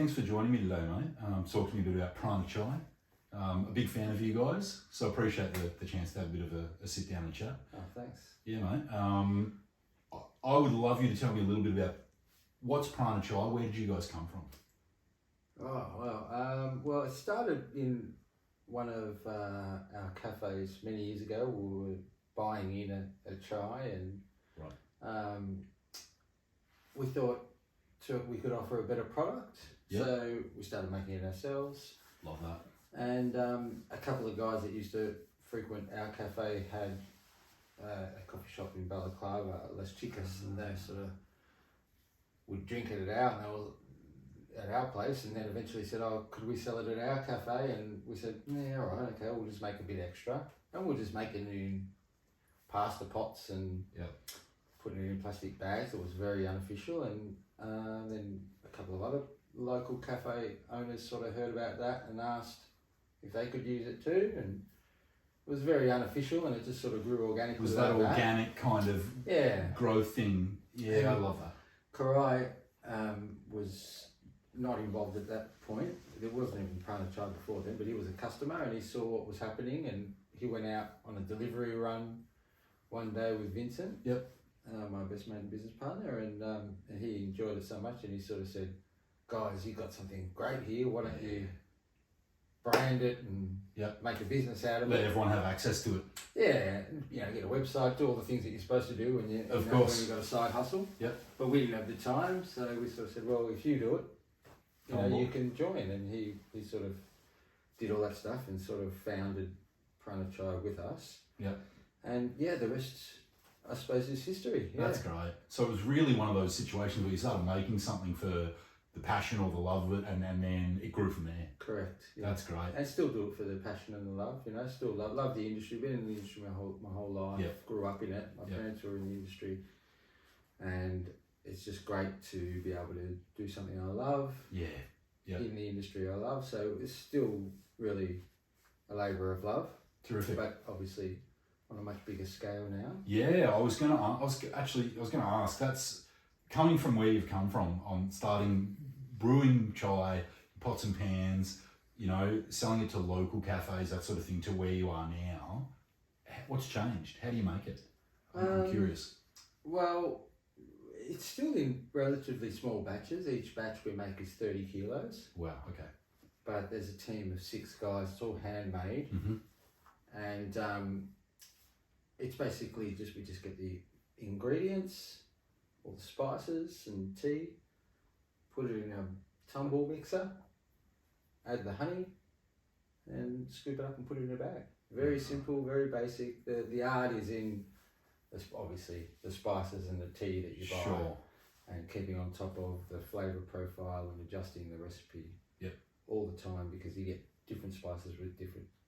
thanks for joining me today, mate. Talk to me a bit about Prana Chai. A big fan of you guys, so appreciate the chance to have a bit of a sit down and chat. Oh, thanks. Yeah, mate. I would love you to tell me a little bit about what's Prana Chai. Where did you guys come from? Well, it started in one of our cafes many years ago. We were buying in a chai, and we thought we could offer a better product. Yep. So we started making it ourselves. Love that. And a couple of guys that used to frequent our cafe had a coffee shop in Balaclava, Las Chicas, and they sort of would drink it out, and they were at our place, and then eventually said, "Oh, could we sell it at our cafe?" And we said, "Yeah, all right, okay, we'll just make a bit extra, and we'll just make it in pasta pots and put it in plastic bags." It was very unofficial, and then a couple of other local cafe owners sort of heard about that and asked if they could use it too, and it was very unofficial, and it just sort of grew organically. Was that organic kind of growth thing? Yeah, and I love that. Karai was not involved at that point. There wasn't even Prana Chai before then, but he was a customer and he saw what was happening, and he went out on a delivery run one day with Vincent, my best mate and business partner, and he enjoyed it so much, and he sort of said, "Guys, you got something great here. Why don't you brand it and make a business out of it? Let everyone have access to it." Yeah, get a website, do all the things that you're supposed to do when when you've got a side hustle. Yep. But we didn't have the time, so we sort of said, "Well, if you do it, you can join." And he sort of did all that stuff and sort of founded Prana Chai with us. Yep. And the rest, I suppose, is history. Yeah. That's great. So it was really one of those situations where you started making something for the passion or the love of it, and then it grew from there. Correct. Yeah. That's great. And still do it for the passion and the love. Still love the industry. Been in the industry my whole life. Yep. Grew up in it. My parents were in the industry, and it's just great to be able to do something I love. In the industry I love. So it's still really a labour of love. Terrific. But obviously on a much bigger scale now. Yeah, I was gonna ask. That's coming from where you've come from on starting brewing chai, pots and pans, selling it to local cafes, that sort of thing, to where you are now. What's changed? How do you make it? I'm curious. Well, it's still in relatively small batches. Each batch we make is 30 kilos. Wow, okay. But there's a team of 6 guys. It's all handmade. Mm-hmm. And it's basically we just get the ingredients, all the spices and tea, put it in a tumble mixer, add the honey, and scoop it up and put it in a bag. Very simple, very basic. The art is in, obviously, the spices and the tea that you buy. Sure. And keeping on top of the flavour profile and adjusting the recipe all the time, because you get different spices with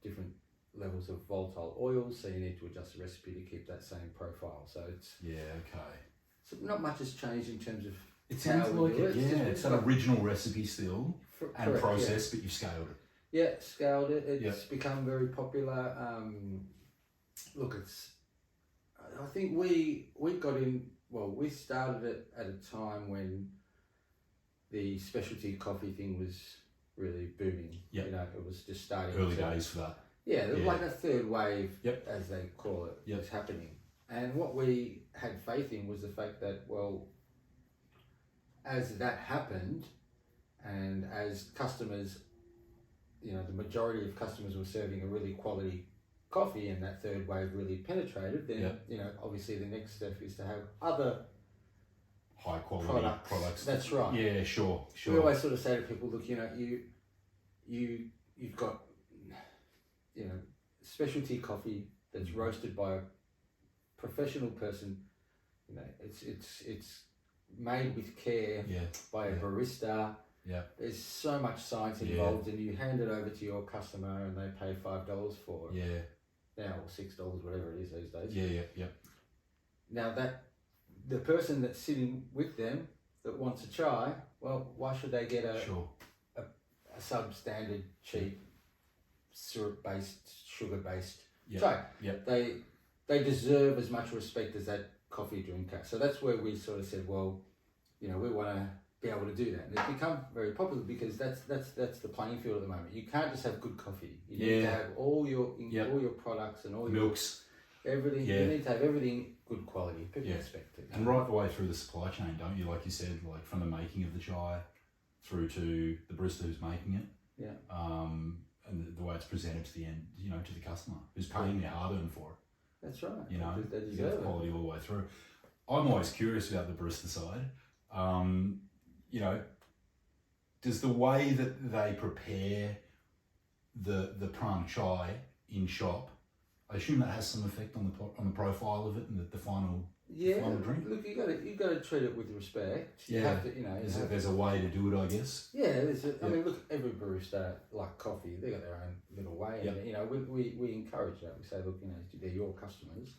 different levels of volatile oils, so you need to adjust the recipe to keep that same profile. So it's so not much has changed in terms of it sounds like it. It's that original recipe still and process, but you've scaled it. Yeah, scaled it. It's become very popular. I think we got in. Well, we started it at a time when the specialty coffee thing was really booming. Yep. It was just starting. Early days for that. Yeah, like a third wave, as they call it, was happening. And what we had faith in was the fact that, well, as that happened, and as customers, the majority of customers were serving a really quality coffee, and that third wave really penetrated, then, obviously the next step is to have other high quality products. That's right. Yeah, sure. We always sort of say to people, look, you've got, specialty coffee that's roasted by a professional person. It's made with care by a barista. Yeah. There's so much science involved, and you hand it over to your customer and they pay $5 for it. Yeah. Now, or $6, whatever it is these days. Yeah. Now that the person that's sitting with them that wants a chai, well, why should they get a substandard, cheap, syrup-based, sugar-based chai? They deserve as much respect as that coffee drinker. So that's where we sort of said, well, we want to be able to do that. And it's become very popular because that's the playing field at the moment. You can't just have good coffee. You need to have all your products and all milks, everything. You need to have everything good quality. People expect it. And right the way through the supply chain, don't you? Like you said, like from the making of the chai through to the barista who's making it. Yeah. And the way it's presented to the end, to the customer who's paying their hard-earned for it. That's right. They deserve you get the quality all the way through. I'm always curious about the barista side. Does the way that they prepare the Prana Chai in shop, I assume that has some effect on the profile of it and the final drink? Look, you got to treat it with respect. You have to, there's a way to do it, I guess. Yeah, I mean, look, every barista, like coffee, they got their own little way. And, we encourage that. We say, look, they're your customers.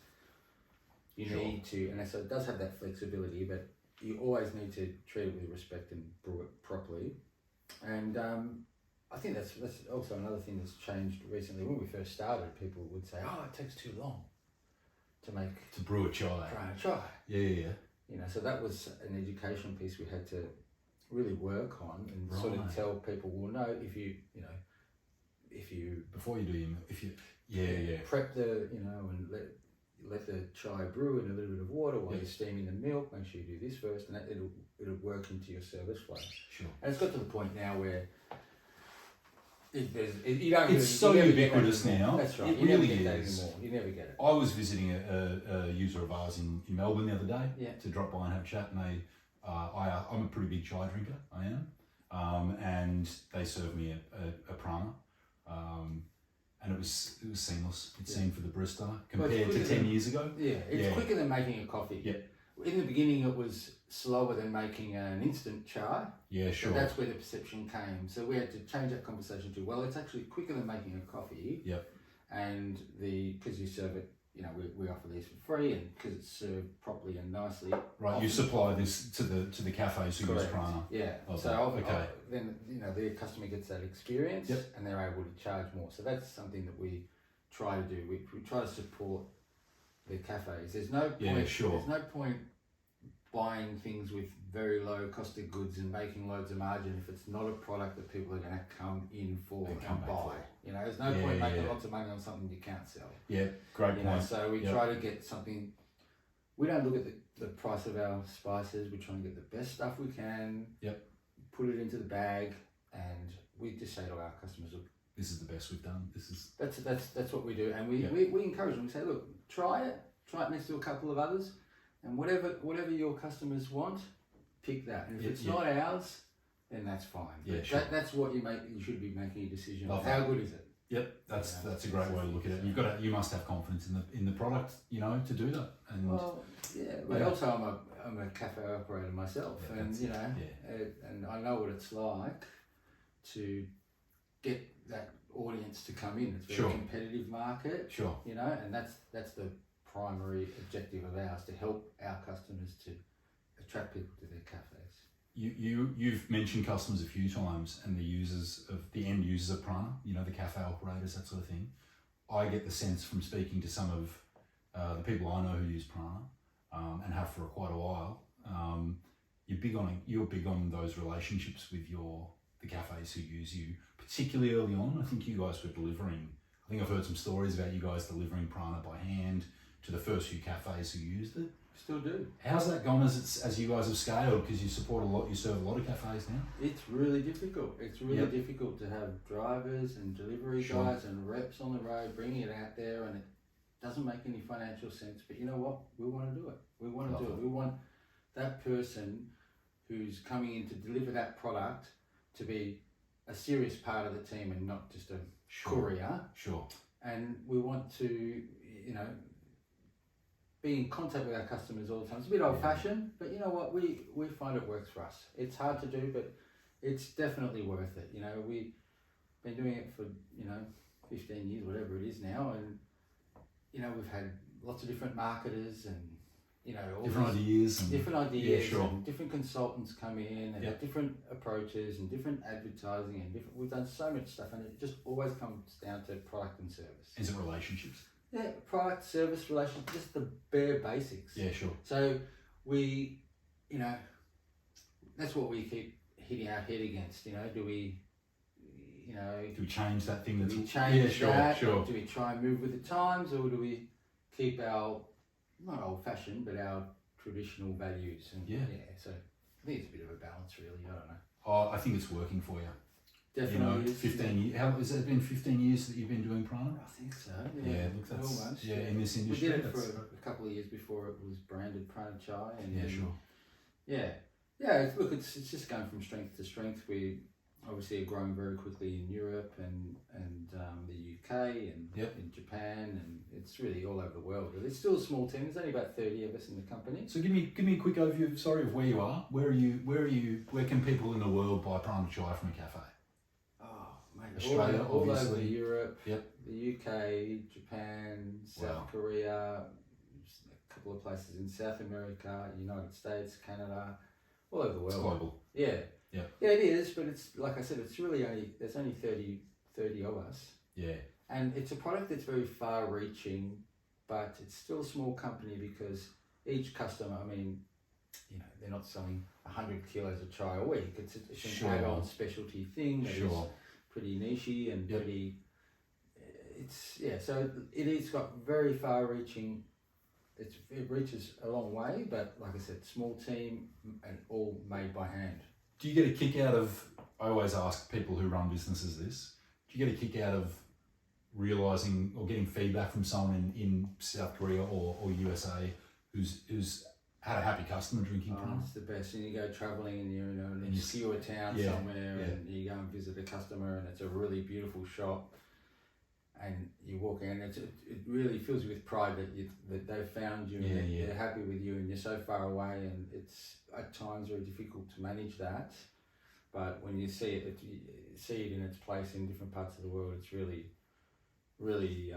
You need to, and so it does have that flexibility, but you always need to treat it with respect and brew it properly. And I think that's also another thing that's changed recently. When we first started, people would say, "Oh, it takes too long to brew a chai." Prana Chai. Yeah. So that was an education piece we had to really work on and sort of tell people, well, no, if you before you do prep and let the chai brew in a little bit of water while you're steaming the milk. Make sure you do this first, and it'll work into your service flow. Sure. And it's got to the point now where it's so ubiquitous now. That's right. It really is. Anymore. You never get it. I was visiting a user of ours in Melbourne the other day to drop by and have a chat, and I'm a pretty big chai drinker. I am, and they served me a Prana. And it was seamless. It seemed for the barista compared to 10 years ago. Yeah, it's quicker than making a coffee. Yeah. In the beginning, it was slower than making an instant chai. Yeah, sure. So that's where the perception came. So we had to change that conversation to, well, it's actually quicker than making a coffee. Yep. And because you serve it, we offer these for free, and because it's served properly and nicely. Right, you supply this to the cafes who use Prana. Yeah. Then the customer gets that experience, and they're able to charge more. So that's something that we try to do. We try to support the cafes. There's no point. Yeah, sure. There's no point buying things with very low cost of goods and making loads of margin if it's not a product that people are going to come in for and buy. There's no point making lots of money on something you can't sell. Yeah, great point. So we try to get something. We don't look at the price of our spices. We try and get the best stuff we can. Yep. Put it into the bag, and we just say to our customers, look, this is the best we've done. That's what we do, and we encourage them. We say, look, try it next to a couple of others. And whatever your customers want, pick that. And if it's not ours, then that's fine. Yeah, sure. That's what you should be making a decision on. How good is it? Yep, that's a great way to look at it. You must have confidence in the product, to do that. And but also I'm a cafe operator myself, and and I know what it's like to get that audience to come in. It's a very competitive market. Sure. And that's the primary objective of ours, to help our customers to attract people to their cafes. You've mentioned customers a few times, and the end users of Prana, the cafe operators, that sort of thing. I get the sense from speaking to some of the people I know who use Prana and have for quite a while. You're big on those relationships with the cafes who use you, particularly early on. I think you guys were delivering. I think I've heard some stories about you guys delivering Prana by hand to the first few cafes who used it. Still do. How's that gone as you guys have scaled? Because you serve a lot of cafes now. It's really difficult. It's really difficult to have drivers and delivery guys and reps on the road bringing it out there, and it doesn't make any financial sense. But you know what? We want to do it. We want to do it. We want that person who's coming in to deliver that product to be a serious part of the team and not just a courier. Sure. And we want to, be in contact with our customers all the time. It's a bit old-fashioned, but you know what? We find it works for us. It's hard to do, but it's definitely worth it. We've been doing it for 15 years, whatever it is now, and we've had lots of different marketers and all different ideas, and different consultants come in and have different approaches and different advertising and we've done so much stuff, and it just always comes down to product and service. Is it relationships? Yeah, product, service, relationship, just the bare basics. Yeah, sure. So we, that's what we keep hitting our head against. Do we, Do we change that thing? do That's we change that? Sure. Do we try and move with the times, or do we keep our, not old fashioned, but our traditional values? And so I think it's a bit of a balance, really. I don't know. Oh, I think it's working for you. Definitely. 15 years. How has it been? 15 years that you've been doing Prana? I think so. Yeah, look, that's almost. in this industry. We did it for a couple of years before it was branded Prana Chai, and sure. Look, it's just going from strength to strength. We obviously are growing very quickly in Europe and the UK and in Japan, and it's really all over the world. But it's still a small team. There's only about 30 of us in the company. So give me a quick overview. Of where you are. Where can people in the world buy Prana Chai from a cafe? Australia, all obviously. over Europe, Yep. the UK, Japan, South Korea, a couple of places in South America, United States, Canada, all over the world. It's global. Yeah. Yeah. Yeah, it is, but it's like I said, it's really there's only 30 of us. Yeah. And it's a product that's very far reaching, but it's still a small company because each customer, they're not selling 100 kilos of chai a week. It's an add-on specialty thing that is pretty nichey and pretty. So it's got very far-reaching. It reaches a long way, but like I said, small team and all made by hand. Do you get a kick out of? I always ask people who run businesses this. Do you get a kick out of realizing or getting feedback from someone in South Korea or USA who's had a happy customer drinking Prana? It's the best. And you go travelling and you're in an obscure town somewhere and you go and visit a customer and it's a really beautiful shop and you walk in and it really fills you with pride that they've found you and they're happy with you and you're so far away, and it's at times very difficult to manage that. But when you see it in its place in different parts of the world, it's really, really,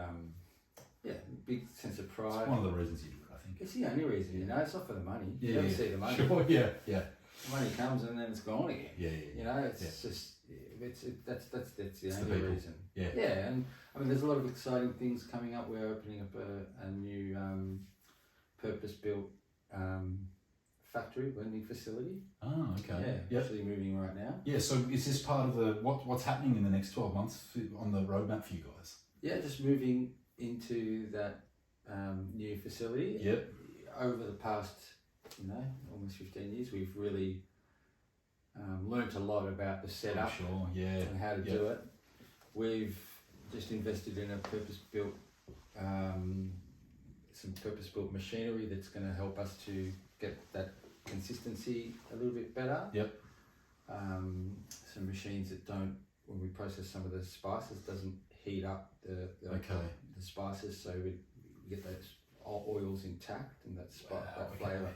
big sense of pride. It's one of the reasons you do it, I think. It's the only reason, it's not for the money. Yeah, You never see the money. Sure, yeah. The money comes and then it's gone again. It's just, that's the only reason. Yeah, and there's a lot of exciting things coming up. We're opening up a new purpose-built factory, blending facility. Oh, okay. Actually moving right now. Yeah, so is this part of the what's happening in the next 12 months on the roadmap for you guys? Yeah, just moving into that new facility. Yep. Over the past, almost 15 years, we've really learnt a lot about the setup and how to do it. We've just invested in a purpose-built, some purpose-built machinery that's going to help us to get that consistency a little bit better. Yep. Some machines that don't, when we process some of the spices, doesn't heat up the spices, so we get those oils intact and that flavour.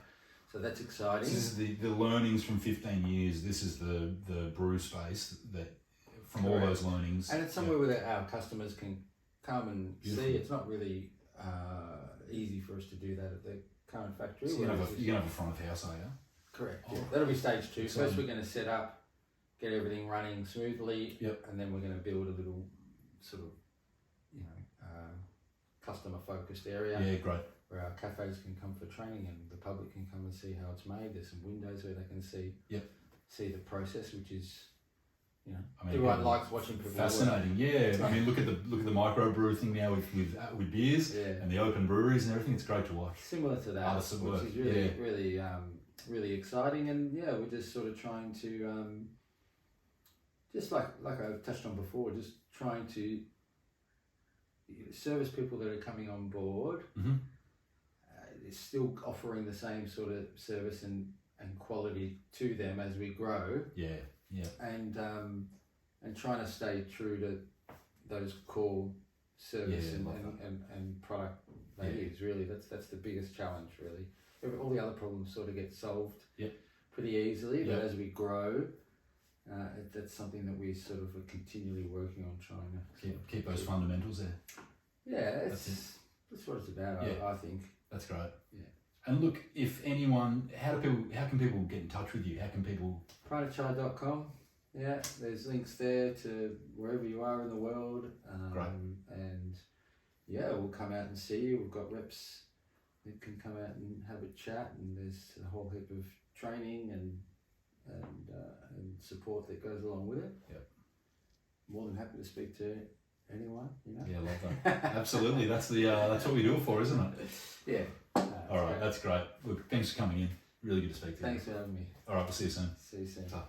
So that's exciting. So this is the learnings from 15 years. This is the brew space that from all those learnings. And it's somewhere where our customers can come and see. It's not really easy for us to do that at the current factory. So you're going to have a front of house, are you? Correct. Yeah. That'll be stage 2. First we're going to set up, get everything running smoothly, and then we're going to build a little sort of, customer focused area. Yeah, great. Where our cafes can come for training and the public can come and see how it's made. There's some windows where they can see the process, which is, everyone likes watching people fascinating. work. Yeah, look at the microbrew thing now with beers and the open breweries and everything. It's great to watch. Similar to that, Artists at work. Which is really exciting. And we're just sort of trying to, just like I've touched on before, just trying to service people that are coming on board. Mm-hmm. Still offering the same sort of service and quality to them as we grow. And trying to stay true to those core service and product values. Really, that's the biggest challenge. Really, all the other problems sort of get solved pretty easily. But as we grow, that's something that we sort of are continually working on, trying to keep those fundamentals there. Yeah, that's what it's about. I think. That's great. Yeah. And look, if anyone, how can people get in touch with you? How can people? Pranachai.com. Yeah, there's links there to wherever you are in the world. Great. And we'll come out and see you. We've got reps that can come out and have a chat, and there's a whole heap of training and and support that goes along with it. Yep. More than happy to speak to anyone, you know. Yeah, love that. Absolutely, that's what we do it for, isn't it? Yeah. All right, that's great. Look, thanks for coming in. Really good to speak to you. Thanks for having me. All right, we'll see you soon. See you soon. Ta.